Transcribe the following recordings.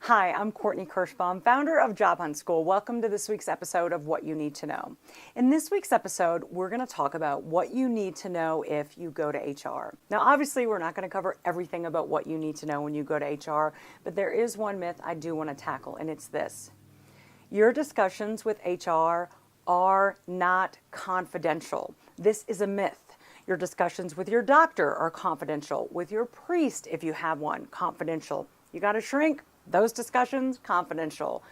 Hi, I'm Courtney Kirschbaum, founder of Job Hunt School. Welcome to this week's episode of What You Need to Know. In this week's episode, we're going to talk about what you need to know if you go to HR. Now, obviously, we're not going to cover everything about what you need to know when you go to HR, but there is one myth I do want to tackle, and it's this. Your discussions with HR are not confidential. This is a myth. Your discussions with your doctor are confidential. With your priest, if you have one, confidential. You got a shrink? Those discussions, confidential.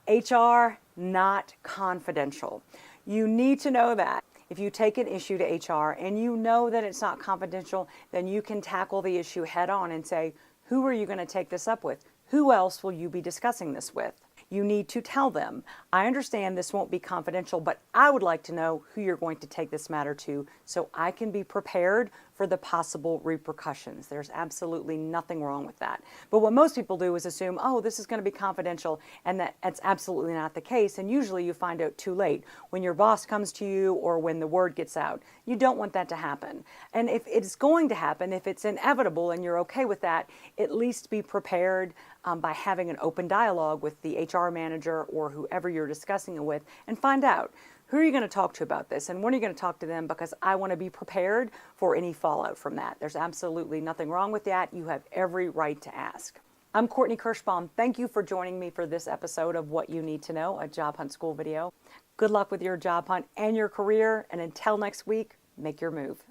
HR, not confidential. You need to know that. If you take an issue to HR and you know that it's not confidential, then you can tackle the issue head on and say, who are you going to take this up with? Who else will you be discussing this with? You need to tell them, I understand this won't be confidential, but I would like to know who you're going to take this matter to so I can be prepared for the possible repercussions. There's absolutely nothing wrong with that. But what most people do is assume, oh, this is going to be confidential, and that's absolutely not the case. And usually you find out too late when your boss comes to you or when the word gets out. You don't want that to happen. And if it's going to happen, if it's inevitable and you're okay with that, at least be prepared by having an open dialogue with the HR manager or whoever you're discussing it with and find out. Who are you going to talk to about this, and when are you going to talk to them? Because I want to be prepared for any fallout from that. There's absolutely nothing wrong with that. You have every right to ask. I'm Courtney Kirschbaum. Thank you for joining me for this episode of What You Need to Know, a Job Hunt School video. Good luck with your job hunt and your career, and until next week, make your move.